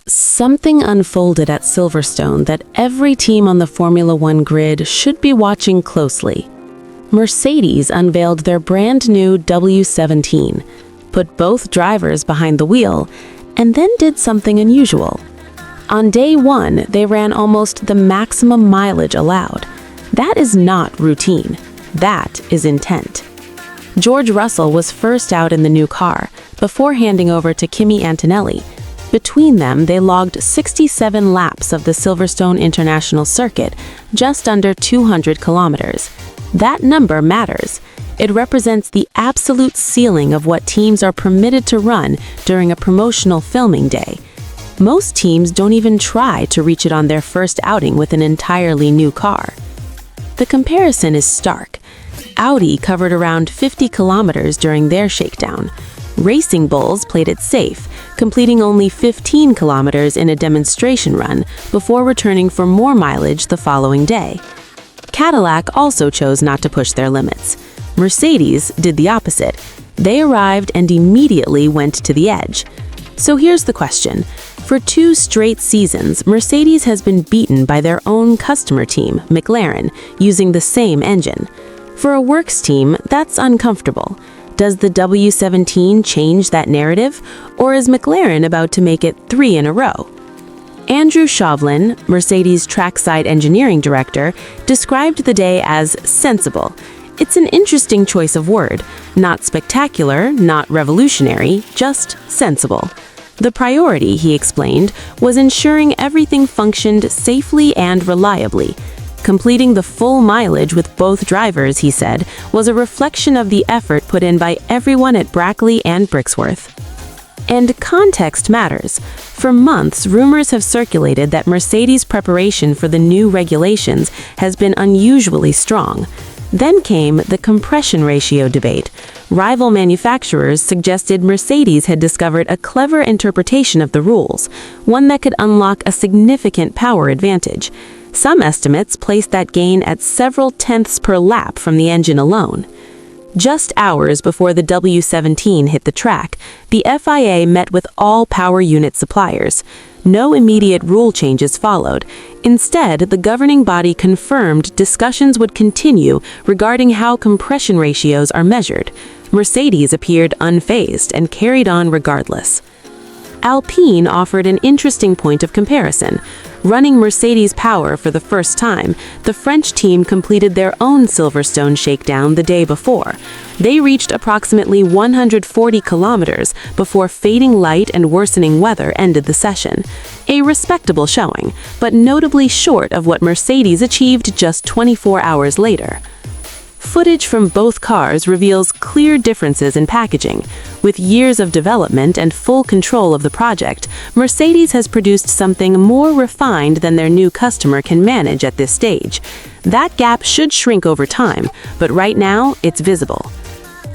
Something unfolded at Silverstone that every team on the Formula One grid should be watching closely. Mercedes unveiled their brand new W17, put both drivers behind the wheel, and then did something unusual. On day one, they ran almost the maximum mileage allowed. That is not routine. That is intent. George Russell was first out in the new car, before handing over to Kimi Antonelli. Between them, they logged 67 laps of the Silverstone International Circuit, just under 200 kilometers. That number matters. It represents the absolute ceiling of what teams are permitted to run during a promotional filming day. Most teams don't even try to reach it on their first outing with an entirely new car. The comparison is stark. Audi covered around 50 kilometers during their shakedown. Racing Bulls played it safe, completing only 15 kilometers in a demonstration run before returning for more mileage the following day. Cadillac also chose not to push their limits. Mercedes did the opposite. They arrived and immediately went to the edge. So here's the question. For 2 straight seasons, Mercedes has been beaten by their own customer team, McLaren, using the same engine. For a works team, that's uncomfortable. Does the W17 change that narrative, or is McLaren about to make it 3 in a row? Andrew Shovlin, Mercedes trackside engineering director, described the day as sensible. It's an interesting choice of word. Not spectacular, not revolutionary, just sensible. The priority, he explained, was ensuring everything functioned safely and reliably. Completing the full mileage with both drivers, he said, was a reflection of the effort put in by everyone at Brackley and Brixworth. And context matters. For months, rumors have circulated that Mercedes' preparation for the new regulations has been unusually strong. Then came the compression ratio debate. Rival manufacturers suggested Mercedes had discovered a clever interpretation of the rules, one that could unlock a significant power advantage. Some estimates placed that gain at several tenths per lap from the engine alone. Just hours before the W17 hit the track, the FIA met with all power unit suppliers. No immediate rule changes followed. Instead, the governing body confirmed discussions would continue regarding how compression ratios are measured. Mercedes appeared unfazed and carried on regardless. Alpine offered an interesting point of comparison. Running Mercedes power for the first time, the French team completed their own Silverstone shakedown the day before. They reached approximately 140 kilometers before fading light and worsening weather ended the session. A respectable showing, but notably short of what Mercedes achieved just 24 hours later. Footage from both cars reveals clear differences in packaging. With years of development and full control of the project, Mercedes has produced something more refined than their new customer can manage at this stage. That gap should shrink over time, but right now, it's visible.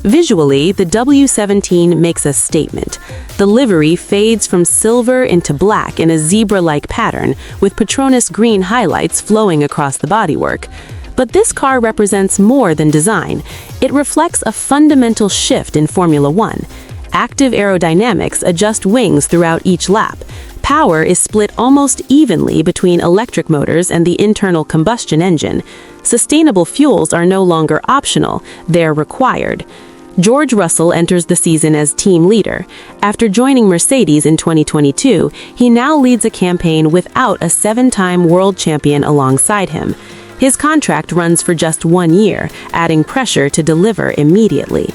Visually, the W17 makes a statement. The livery fades from silver into black in a zebra-like pattern, with Petronas green highlights flowing across the bodywork. But this car represents more than design. It reflects a fundamental shift in Formula One. Active aerodynamics adjust wings throughout each lap. Power is split almost evenly between electric motors and the internal combustion engine. Sustainable fuels are no longer optional, they're required. George Russell enters the season as team leader. After joining Mercedes in 2022, he now leads a campaign without a 7-time world champion alongside him. His contract runs for just 1 year, adding pressure to deliver immediately.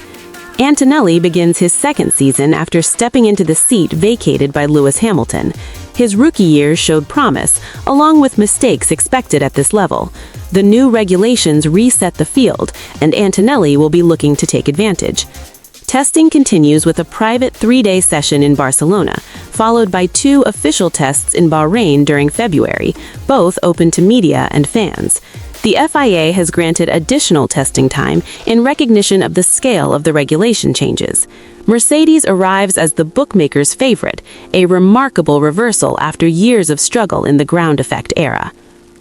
Antonelli begins his second season after stepping into the seat vacated by Lewis Hamilton. His rookie year showed promise, along with mistakes expected at this level. The new regulations reset the field, and Antonelli will be looking to take advantage. Testing continues with a private 3-day session in Barcelona, followed by 2 official tests in Bahrain during February, both open to media and fans. The FIA has granted additional testing time in recognition of the scale of the regulation changes. Mercedes arrives as the bookmakers' favorite, a remarkable reversal after years of struggle in the ground effect era.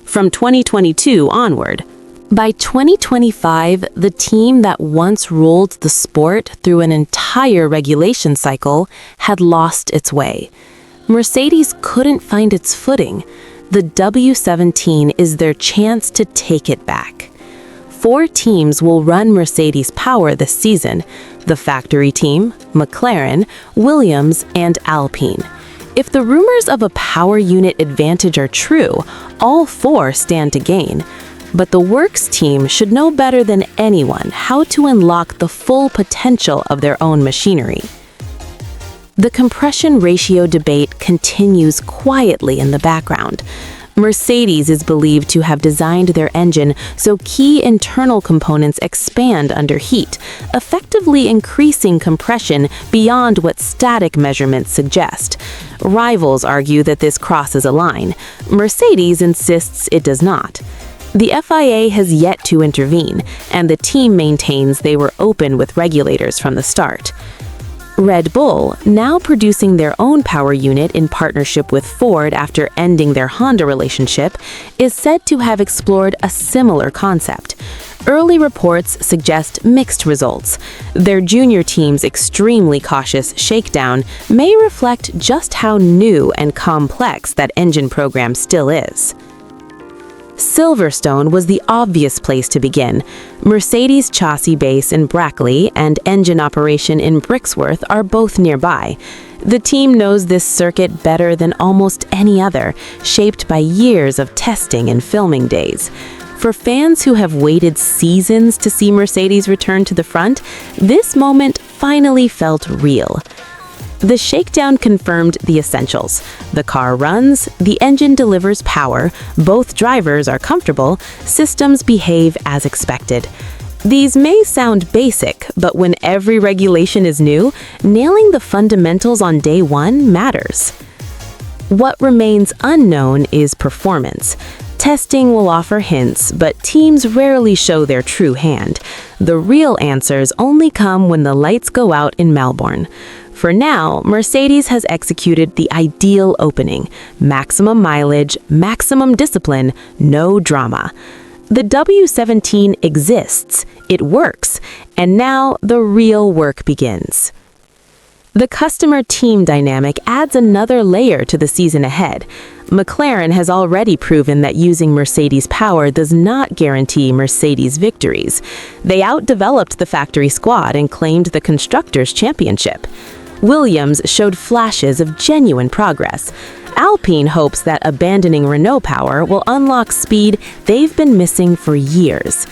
From 2022 onward, by 2025, the team that once ruled the sport through an entire regulation cycle had lost its way. Mercedes couldn't find its footing. The W17 is their chance to take it back. 4 teams will run Mercedes power this season: the factory team, McLaren, Williams, and Alpine. If the rumors of a power unit advantage are true, all 4 stand to gain. But the works team should know better than anyone how to unlock the full potential of their own machinery. The compression ratio debate continues quietly in the background. Mercedes is believed to have designed their engine so key internal components expand under heat, effectively increasing compression beyond what static measurements suggest. Rivals argue that this crosses a line. Mercedes insists it does not. The FIA has yet to intervene, and the team maintains they were open with regulators from the start. Red Bull, now producing their own power unit in partnership with Ford after ending their Honda relationship, is said to have explored a similar concept. Early reports suggest mixed results. Their junior team's extremely cautious shakedown may reflect just how new and complex that engine program still is. Silverstone was the obvious place to begin. Mercedes' chassis base in Brackley and engine operation in Brixworth are both nearby. The team knows this circuit better than almost any other, shaped by years of testing and filming days. For fans who have waited seasons to see Mercedes return to the front, this moment finally felt real. The shakedown confirmed the essentials. The car runs, the engine delivers power, both drivers are comfortable, systems behave as expected. These may sound basic, but when every regulation is new, nailing the fundamentals on day one matters. What remains unknown is performance. Testing will offer hints, but teams rarely show their true hand. The real answers only come when the lights go out in Melbourne. For now, Mercedes has executed the ideal opening: maximum mileage, maximum discipline, no drama. The W17 exists, it works, and now the real work begins. The customer-team dynamic adds another layer to the season ahead. McLaren has already proven that using Mercedes power does not guarantee Mercedes victories. They outdeveloped the factory squad and claimed the Constructors' Championship. Williams showed flashes of genuine progress. Alpine hopes that abandoning Renault power will unlock speed they've been missing for years.